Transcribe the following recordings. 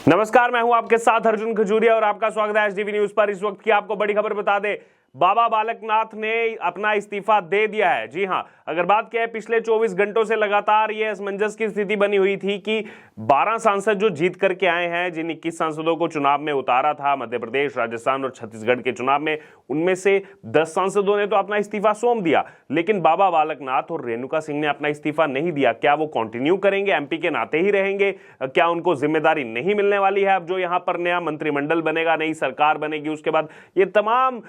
नमस्कार, मैं हूं आपके साथ अर्जुन खजूरिया और आपका स्वागत है एसडीवी न्यूज पर। इस वक्त की आपको बड़ी खबर बता दें, बाबा बालकनाथ ने अपना इस्तीफा दे दिया है। जी हां, अगर बात किया है पिछले 24 घंटों से लगातार ये असमंजस की स्थिति बनी हुई थी कि 12 सांसद जो जीत करके आए हैं, जिन 21 सांसदों को चुनाव में उतारा था मध्य प्रदेश, राजस्थान और छत्तीसगढ़ के चुनाव में, उनमें से 10 सांसदों ने तो अपना इस्तीफा सौंप दिया, लेकिन बाबा बालकनाथ और रेणुका सिंह ने अपना इस्तीफा नहीं दिया। क्या वो कंटिन्यू करेंगे, एमपी के नाते ही रहेंगे? क्या उनको जिम्मेदारी नहीं मिलने वाली है? अब जो यहां पर नया मंत्रिमंडल बनेगा, नई सरकार बनेगी, उसके बाद ये तमाम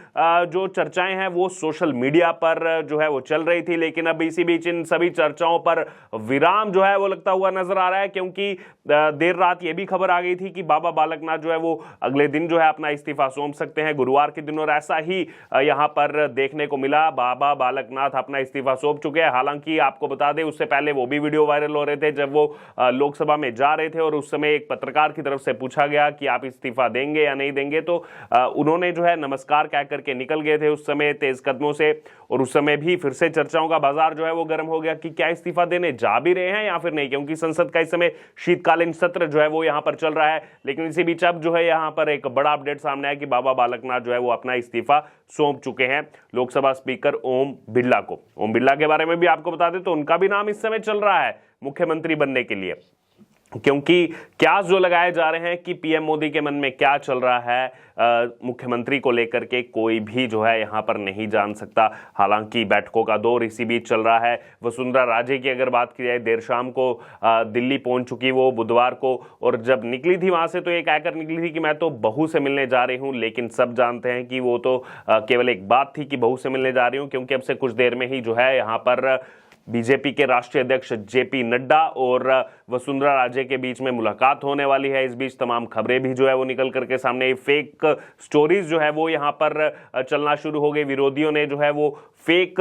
जो चर्चाएं हैं वो सोशल मीडिया पर जो है वो चल रही थी, लेकिन अब इसी बीच इन सभी चर्चाओं पर विराम जो है वो लगता हुआ नजर आ रहा है, क्योंकि देर रात ये भी खबर आ गई थी कि बाबा बालकनाथ जो है वो अगले दिन जो है अपना इस्तीफा सौंप सकते हैं, गुरुवार के दिन, और ऐसा ही यहां पर देखने को मिला। बाबा बालकनाथ अपना इस्तीफा सौंप चुके हैं। हालांकि आपको बता दें, उससे पहले वो भी वीडियो वायरल हो रहे थे जब वो लोकसभा में जा रहे थे और उस समय एक पत्रकार की तरफ से पूछा गया कि आप इस्तीफा देंगे या नहीं देंगे, तो उन्होंने जो है नमस्कार कह करके निकल गए थे उस समय तेज कदमों से, और उस समय भी फिर से चर्चाओं का बाजार जो है वो गर्म हो गया कि क्या इस्तीफा देने जा भी रहे हैं या फिर नहीं, क्योंकि संसद का इस समय शीतकालीन सत्र जो है वो यहां पर चल रहा है। लेकिन इसी बीच अब जो है यहां पर एक बड़ा अपडेट सामने आया कि बाबा बालकनाथ जो है वो अपना इस्तीफा सौंप चुके हैं लोकसभा स्पीकर ओम बिरला को। ओम बिरला के बारे में भी आपको बता दें तो उनका भी नाम इस समय चल रहा है मुख्यमंत्री बनने के लिए, क्योंकि क्या जो लगाए जा रहे हैं कि पीएम मोदी के मन में क्या चल रहा है मुख्यमंत्री को लेकर के, कोई भी जो है यहां पर नहीं जान सकता। हालांकि बैठकों का दौर इसी बीच चल रहा है। वसुंधरा राजे की अगर बात की जाए, देर शाम को दिल्ली पहुंच चुकी वो बुधवार को, और जब निकली थी वहां से तो ये कहकर निकली थी कि मैं तो बहू से मिलने जा रही हूं, लेकिन सब जानते हैं कि वो तो केवल एक बात थी कि बहू से मिलने जा रही हूं, क्योंकि अब से कुछ देर में ही जो है यहां पर बीजेपी के राष्ट्रीय अध्यक्ष जेपी नड्डा और वसुंधरा राजे के बीच में मुलाकात होने वाली है। इस बीच तमाम खबरें भी जो है वो निकल करके सामने, फेक स्टोरीज जो है वो यहां पर चलना शुरू हो गई। विरोधियों ने जो है वो फेक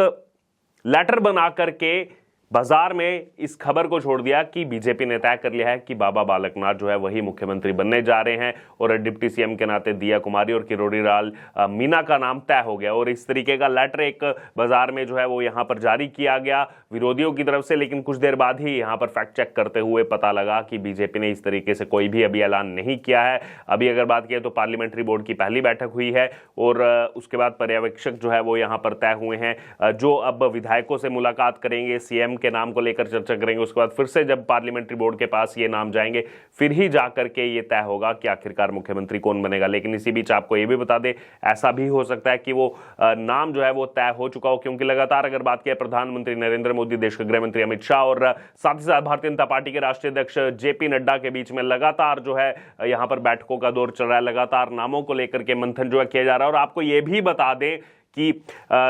लेटर बना करके बाजार में इस खबर को छोड़ दिया कि बीजेपी ने तय कर लिया है कि बाबा बालकनाथ जो है वही मुख्यमंत्री बनने जा रहे हैं, और डिप्टी सीएम के नाते दिया कुमारी और किरोड़ी लाल मीना का नाम तय हो गया। और इस तरीके का लेटर एक बाजार में जो है वो यहां पर जारी किया गया विरोधियों की तरफ से, लेकिन कुछ देर बाद ही यहां पर फैक्ट चेक करते हुए पता लगा कि बीजेपी ने इस तरीके से कोई भी अभी ऐलान नहीं किया है। अभी अगर बात किया तो पार्लियामेंट्री बोर्ड की पहली बैठक हुई है और उसके बाद पर्यवेक्षक जो है वो यहां पर तय हुए हैं, जो अब विधायकों से मुलाकात करेंगे, सीएम के नाम को लेकर चर्चा करेंगे। उसके बाद फिर से जब पार्लियामेंट्री बोर्ड के पास ये नाम जाएंगे, फिर ही जाकर के ये तय होगा कि आखिरकार मुख्यमंत्री कौन बनेगा। लेकिन इसी बीच आपको ये भी बता दें, ऐसा भी हो सकता है कि वो नाम जो है वो तय हो चुका हो, क्योंकि लगातार अगर बात किया प्रधानमंत्री नरेंद्र मोदी, देश के गृह मंत्री अमित शाह और साथ ही साथ भारतीय जनता पार्टी के राष्ट्रीय अध्यक्ष जेपी नड्डा के बीच में लगातार जो है यहां पर बैठकों का दौर चल रहा है। लगातार नामों को लेकर के मंथन जो है किया जा रहा है। और आपको ये भी बता दें कि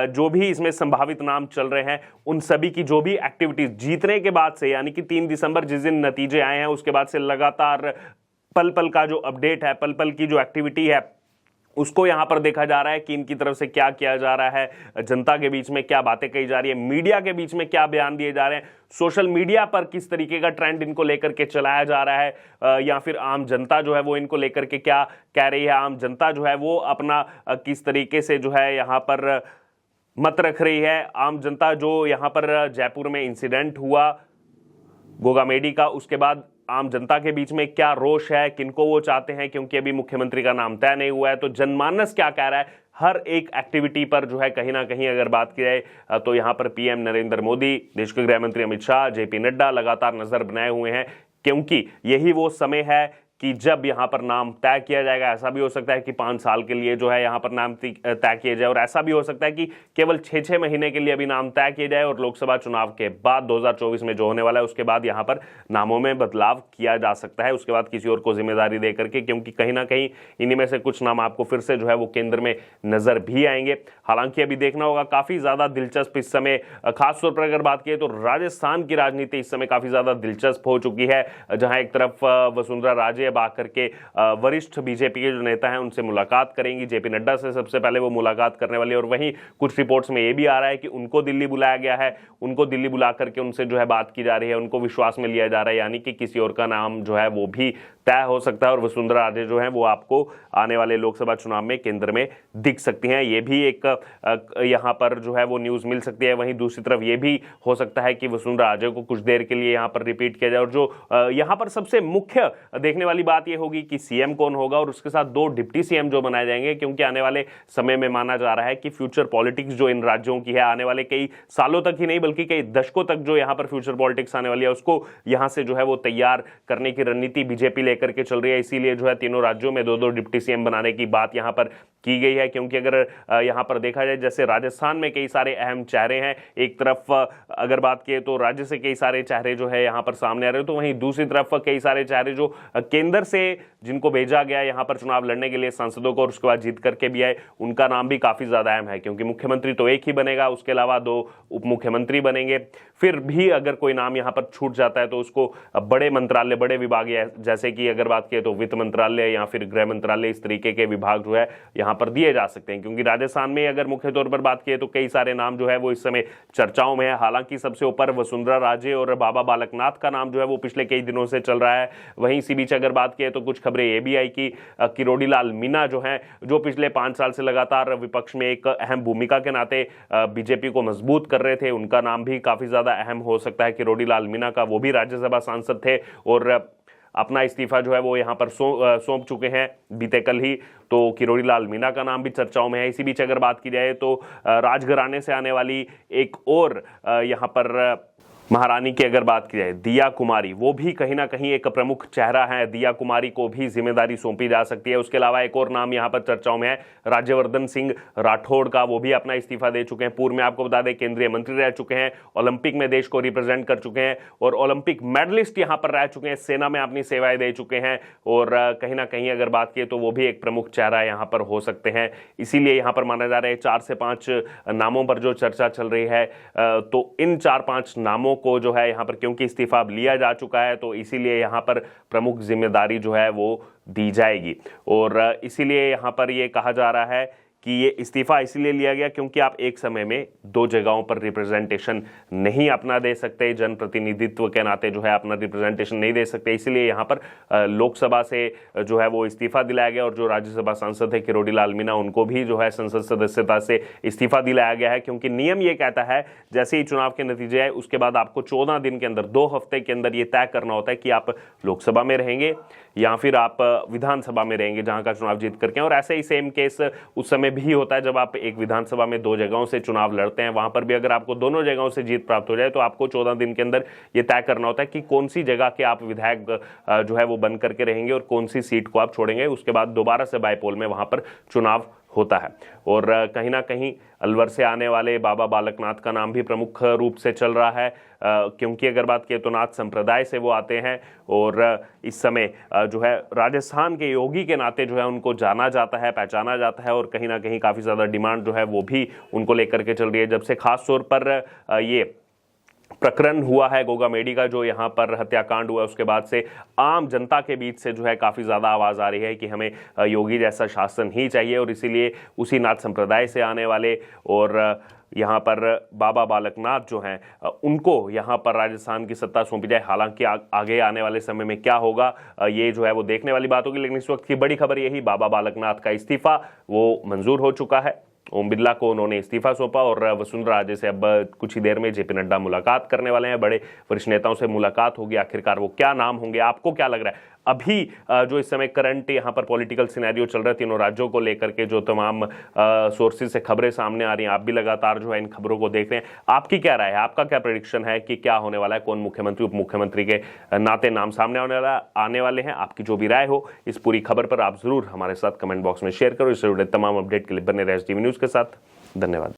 जो भी इसमें संभावित नाम चल रहे हैं, उन सभी की जो भी एक्टिविटीज जीतने के बाद से, यानी कि 3 दिसंबर जिस दिन नतीजे आए हैं उसके बाद से लगातार पल पल का जो अपडेट है, पल पल की जो एक्टिविटी है, उसको यहां पर देखा जा रहा है कि इनकी तरफ से क्या किया जा रहा है, जनता के बीच में क्या बातें कही जा रही है, मीडिया के बीच में क्या बयान दिए जा रहे हैं, सोशल मीडिया पर किस तरीके का ट्रेंड इनको लेकर के चलाया जा रहा है, या फिर आम जनता जो है वो इनको लेकर के क्या कह रही है, आम जनता जो है वो अपना किस तरीके से जो है यहां पर मत रख रही है। आम जनता जो यहां पर जयपुर में इंसिडेंट हुआ गोगा मेडी का, उसके बाद आम जनता के बीच में क्या रोष है, किनको वो चाहते हैं, क्योंकि अभी मुख्यमंत्री का नाम तय नहीं हुआ है, तो जनमानस क्या कह रहा है, हर एक एक्टिविटी पर जो है कहीं ना कहीं अगर बात की जाए तो यहां पर पीएम नरेंद्र मोदी, देश के गृह मंत्री अमित शाह, जेपी नड्डा लगातार नजर बनाए हुए हैं, क्योंकि यही वो समय है कि जब यहां पर नाम तय किया जाएगा। ऐसा भी हो सकता है कि 5 साल के लिए जो है यहां पर नाम तय किया जाए, और ऐसा भी हो सकता है कि केवल 6-6 महीने के लिए अभी नाम तय किया जाए, और लोकसभा चुनाव के बाद 2024 में जो होने वाला है उसके बाद यहां पर नामों में बदलाव किया जा सकता है, उसके बाद किसी और को जिम्मेदारी दे करके, क्योंकि कहीं ना कहीं इन्हीं में से कुछ नाम आपको फिर से जो है वो केंद्र में नजर भी आएंगे। हालांकि अभी देखना होगा, काफी ज्यादा दिलचस्प इस समय, खासतौर पर अगर बात की तो राजस्थान की राजनीति इस समय काफी ज्यादा दिलचस्प हो चुकी है, जहां एक तरफ वसुंधरा राजे अब आकर के वरिष्ठ बीजेपी के जो नेता हैं उनसे मुलाकात करेंगी, जेपी नड्डा से सबसे पहले वो मुलाकात करने वाली है, और वहीं कुछ रिपोर्ट्स में ये भी आ रहा है कि उनको दिल्ली बुलाया गया है, उनको दिल्ली बुला करके उनसे जो है बात की जा रही है, उनको विश्वास में लिया जा रहा है, यानी कि किसी और का नाम जो है वो भी तय हो सकता है और वसुंधरा राजे जो है वो आपको आने वाले लोकसभा चुनाव में केंद्र में दिख सकती हैं। ये भी एक यहाँ पर जो है वो न्यूज मिल सकती है। वहीं दूसरी तरफ ये भी हो सकता है कि वसुंधरा राजे को कुछ देर के लिए यहाँ पर रिपीट किया जाए। और जो यहाँ पर सबसे मुख्य देखने वाली बात ये होगी कि सीएम कौन होगा और उसके साथ 2 डिप्टी सीएम जो बनाए जाएंगे, क्योंकि आने वाले समय में माना जा रहा है कि फ्यूचर पॉलिटिक्स जो इन राज्यों की है आने वाले कई सालों तक ही नहीं बल्कि कई दशकों तक जो यहाँ पर फ्यूचर पॉलिटिक्स आने वाली है उसको यहाँ से जो है वो तैयार करने की रणनीति बीजेपी लेकर के चल रही है। इसीलिए जो है तीनों राज्यों में 2-2 डिप्टी सीएम बनाने की बात यहाँ पर की गई है। क्योंकि अगर यहाँ पर देखा जाए जैसे राजस्थान में कई सारे अहम चेहरे हैं, एक तरफ अगर बात किए तो राज्य से कई सारे चेहरे जो है यहाँ पर सामने आ रहे हैं, तो वहीं दूसरी तरफ कई सारे चेहरे जो केंद्र से जिनको भेजा गया यहाँ पर चुनाव लड़ने के लिए सांसदों को और उसके बाद जीत करके भी आए, उनका नाम भी काफी ज्यादा अहम है। क्योंकि मुख्यमंत्री तो एक ही बनेगा, उसके अलावा 2 उप मुख्यमंत्री बनेंगे। फिर भी अगर कोई नाम यहाँ पर छूट जाता है तो उसको बड़े मंत्रालय, बड़े विभाग, जैसे कि अगर बात किए तो वित्त मंत्रालय या फिर गृह मंत्रालय, इस तरीके के विभाग जो है यहाँ पर दिए जा सकते हैं। क्योंकि राजस्थान में अगर मुख्य तौर पर बात किए तो कई सारे नाम जो है वो इस समय चर्चाओं में है। हालांकि सबसे ऊपर वसुंधरा राजे और बाबा बालकनाथ का नाम जो है वो पिछले कई दिनों से चल रहा है। वहीं इसी बीच अगर बात किए तो कुछ खबरें ये भी आई कि किरोड़ी लाल मीणा जो है, जो पिछले 5 साल से लगातार विपक्ष में एक अहम भूमिका के नाते बीजेपी को मजबूत कर रहे थे, उनका नाम भी काफी ज्यादा अहम हो सकता है। किरोड़ी लाल मीणा का, वो भी राज्यसभा सांसद थे और अपना इस्तीफा जो है वो यहाँ पर सौंप चुके हैं बीते कल ही। तो किरोड़ी लाल मीणा का नाम भी चर्चाओं में है। इसी बीच अगर बात की जाए तो राजघराने से आने वाली एक और यहाँ पर महारानी की अगर बात की जाए, दिया कुमारी, वो भी कहीं ना कहीं एक प्रमुख चेहरा है। दिया कुमारी को भी जिम्मेदारी सौंपी जा सकती है। उसके अलावा एक और नाम यहाँ पर चर्चाओं में है राज्यवर्धन सिंह राठौड़ का, वो भी अपना इस्तीफा दे चुके हैं। पूर्व में आपको बता दें केंद्रीय मंत्री रह चुके हैं, ओलंपिक में देश को रिप्रेजेंट कर चुके हैं और ओलंपिक मेडलिस्ट यहाँ पर रह चुके हैं, सेना में अपनी सेवाएं दे चुके हैं और कहीं ना कहीं अगर बात की तो वो भी एक प्रमुख चेहरा यहाँ पर हो सकते हैं। इसीलिए यहाँ पर माना जा रहा है 4 से 5 नामों पर जो चर्चा चल रही है, तो इन 4-5 नामों को जो है यहाँ पर, क्योंकि इस्तीफा अब लिया जा चुका है तो इसीलिए यहाँ पर प्रमुख जिम्मेदारी जो है वो दी जाएगी। और इसीलिए यहाँ पर ये कहा जा रहा है कि ये इस्तीफा इसलिए लिया गया क्योंकि आप एक समय में 2 जगहों पर रिप्रेजेंटेशन नहीं अपना दे सकते, जनप्रतिनिधित्व के नाते जो है अपना रिप्रेजेंटेशन नहीं दे सकते। इसलिए यहाँ पर लोकसभा से जो है वो इस्तीफा दिलाया गया और जो राज्यसभा सांसद है किरोड़ी लाल मीणा, उनको भी जो है संसद सदस्यता से इस्तीफा दिलाया गया है। क्योंकि नियम ये कहता है जैसे ही चुनाव के नतीजे आए उसके बाद आपको 14 दिन के अंदर, 2 हफ्ते के अंदर ये तय करना होता है कि आप लोकसभा में रहेंगे या फिर आप विधानसभा में रहेंगे जहां का चुनाव जीत करके। और ऐसे ही सेम केस उस समय भी होता है जब आप एक विधानसभा में 2 जगहों से चुनाव लड़ते हैं। वहां पर भी अगर आपको दोनों जगहों से जीत प्राप्त हो जाए तो आपको 14 दिन के अंदर यह तय करना होता है कि कौन सी जगह के आप विधायक जो है वो बन करके रहेंगे और कौन सी सीट को आप छोड़ेंगे। उसके बाद दोबारा से बाईपोल में वहां पर चुनाव होता है। और कहीं ना कहीं अलवर से आने वाले बाबा बालकनाथ का नाम भी प्रमुख रूप से चल रहा है, क्योंकि अगर बात किए तो नाथ संप्रदाय से वो आते हैं और इस समय जो है राजस्थान के योगी के नाते जो है उनको जाना जाता है, पहचाना जाता है और कहीं ना कहीं काफ़ी ज़्यादा डिमांड जो है वो भी उनको लेकर के चल रही है। जब से खास तौर पर ये प्रकरण हुआ है गोगामेडी का, जो यहाँ पर हत्याकांड हुआ, उसके बाद से आम जनता के बीच से जो है काफ़ी ज़्यादा आवाज़ आ रही है कि हमें योगी जैसा शासन ही चाहिए। और इसीलिए उसी नाथ संप्रदाय से आने वाले और यहाँ पर बाबा बालकनाथ जो हैं उनको यहाँ पर राजस्थान की सत्ता सौंपी जाए। हालांकि आगे आने वाले समय में क्या होगा ये जो है वो देखने वाली बात होगी। लेकिन इस वक्त की बड़ी खबर यही, बाबा बालकनाथ का इस्तीफा वो मंजूर हो चुका है। ओम बिरला को उन्होंने इस्तीफा सौंपा और वसुंधरा राजे से अब कुछ ही देर में जेपी नड्डा मुलाकात करने वाले हैं। बड़े वरिष्ठ नेताओं से मुलाकात होगी। आखिरकार वो क्या नाम होंगे, आपको क्या लग रहा है? अभी जो इस समय करंट यहाँ पर पॉलिटिकल सिनेरियो चल रहा है तीनों राज्यों को लेकर के, जो तमाम सोर्सेज से खबरें सामने आ रही हैं, आप भी लगातार जो है इन खबरों को देख रहे हैं। आपकी क्या राय है, आपका क्या प्रेडिक्शन है कि क्या होने वाला है, कौन मुख्यमंत्री उप मुख्यमंत्री के नाते नाम सामने आने वाले हैं? आपकी जो भी राय हो इस पूरी खबर पर आप जरूर हमारे साथ कमेंट बॉक्स में शेयर करो। इससे जुड़े तमाम अपडेट के लिए बने रहे एसटीवी न्यूज के साथ। धन्यवाद।